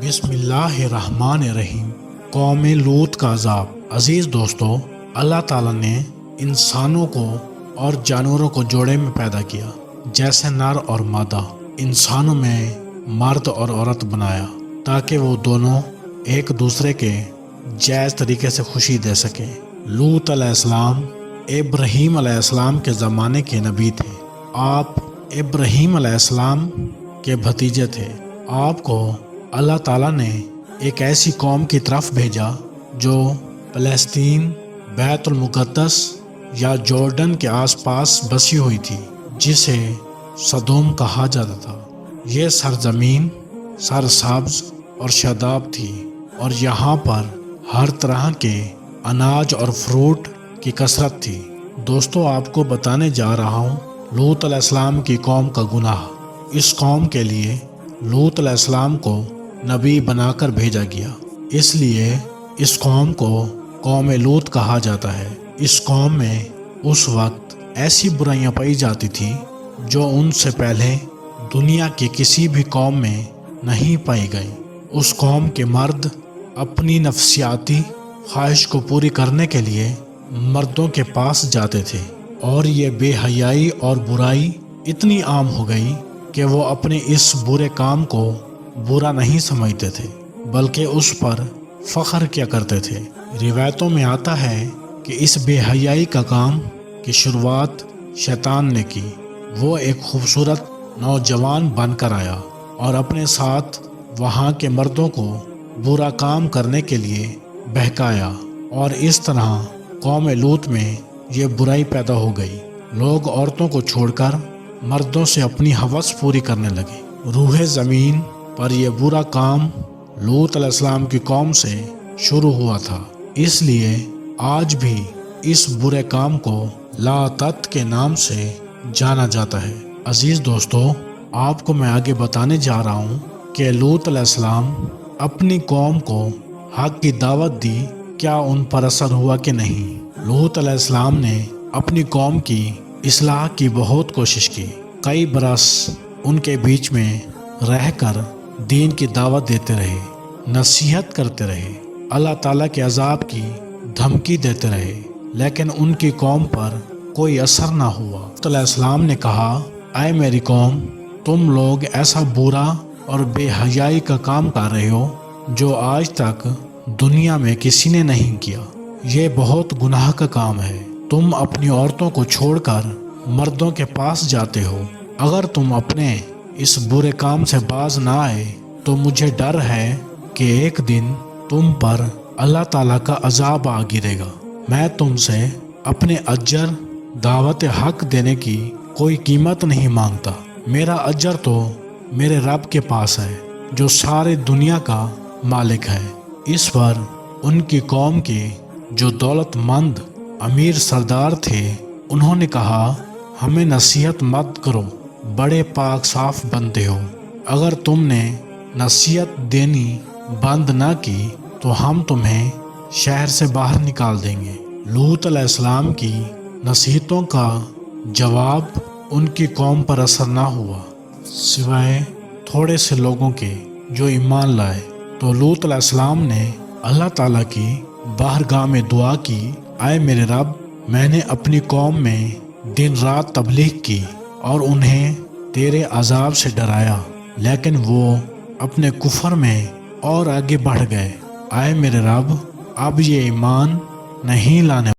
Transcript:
بسم اللہ الرحمن الرحیم۔ قوم لوط کا عذاب۔ عزیز دوستو، اللہ تعالیٰ نے انسانوں کو اور جانوروں کو جوڑے میں پیدا کیا، جیسے نر اور مادہ۔ انسانوں میں مرد اور عورت بنایا تاکہ وہ دونوں ایک دوسرے کے جائز طریقے سے خوشی دے سکیں۔ لوط علیہ السلام ابراہیم علیہ السلام کے زمانے کے نبی تھے۔ آپ ابراہیم علیہ السلام کے بھتیجے تھے۔ آپ کو اللہ تعالیٰ نے ایک ایسی قوم کی طرف بھیجا جو فلسطین، بیت المقدس یا جارڈن کے آس پاس بسی ہوئی تھی، جسے سدوم کہا جاتا تھا۔ یہ سرزمین سرسبز اور شاداب تھی، اور یہاں پر ہر طرح کے اناج اور فروٹ کی کثرت تھی۔ دوستو، آپ کو بتانے جا رہا ہوں لوط علیہ السلام کی قوم کا گناہ۔ اس قوم کے لیے لوط علیہ السلام کو نبی بنا کر بھیجا گیا، اس لیے اس قوم کو قوم لوط کہا جاتا ہے۔ اس قوم میں اس وقت ایسی برائیاں پائی جاتی تھی جو ان سے پہلے دنیا کی کسی بھی قوم میں نہیں پائی گئی۔ اس قوم کے مرد اپنی نفسیاتی خواہش کو پوری کرنے کے لیے مردوں کے پاس جاتے تھے، اور یہ بے حیائی اور برائی اتنی عام ہو گئی کہ وہ اپنے اس برے کام کو برا نہیں سمجھتے تھے، بلکہ اس پر فخر کیا کرتے تھے۔ روایتوں میں آتا ہے کہ اس بے حیائی کا کام کی شروعات شیطان نے کی۔ وہ ایک خوبصورت نوجوان بن کر آیا اور اپنے ساتھ وہاں کے مردوں کو برا کام کرنے کے لیے بہکایا، اور اس طرح قوم لوط میں یہ برائی پیدا ہو گئی۔ لوگ عورتوں کو چھوڑ کر مردوں سے اپنی ہوس پوری کرنے لگے۔ روح زمین پر یہ برا کام لوط علیہ السلام کی قوم سے شروع ہوا تھا، اس لیے آج بھی اس برے کام کو لاطت کے نام سے جانا جاتا ہے۔ عزیز دوستو، آپ کو میں آگے بتانے جا رہا ہوں کہ لوط علیہ السلام اپنی قوم کو حق کی دعوت دی، کیا ان پر اثر ہوا کہ نہیں؟ لوط علیہ السلام نے اپنی قوم کی اصلاح کی بہت کوشش کی۔ کئی برس ان کے بیچ میں رہ کر دین کی دعوت دیتے رہے، نصیحت کرتے رہے، اللہ تعالیٰ کے عذاب کی دھمکی دیتے رہے، لیکن ان کی قوم پر کوئی اثر نہ ہوا۔ لوط علیہ السلام نے کہا، اے میری قوم، تم لوگ ایسا برا اور بے حیائی کا کام کر رہے ہو جو آج تک دنیا میں کسی نے نہیں کیا۔ یہ بہت گناہ کا کام ہے۔ تم اپنی عورتوں کو چھوڑ کر مردوں کے پاس جاتے ہو۔ اگر تم اپنے اس برے کام سے باز نہ آئے تو مجھے ڈر ہے کہ ایک دن تم پر اللہ تعالیٰ کا عذاب آ گرے گا۔ میں تم سے اپنے اجر دعوت حق دینے کی کوئی قیمت نہیں مانگتا۔ میرا اجر تو میرے رب کے پاس ہے جو سارے دنیا کا مالک ہے۔ اس پر ان کی قوم کے جو دولت مند امیر سردار تھے، انہوں نے کہا، ہمیں نصیحت مت کرو، بڑے پاک صاف بندے ہو۔ اگر تم نے نصیحت دینی بند نہ کی تو ہم تمہیں شہر سے باہر نکال دیں گے۔ لوط علیہ السلام کی نصیحتوں کا جواب ان کی قوم پر اثر نہ ہوا، سوائے تھوڑے سے لوگوں کے جو ایمان لائے۔ تو لوط علیہ السلام نے اللہ تعالیٰ کی بارگاہ میں دعا کی، اے میرے رب، میں نے اپنی قوم میں دن رات تبلیغ کی اور انہیں تیرے عذاب سے ڈرایا، لیکن وہ اپنے کفر میں اور آگے بڑھ گئے۔ اے میرے رب، اب یہ ایمان نہیں لانے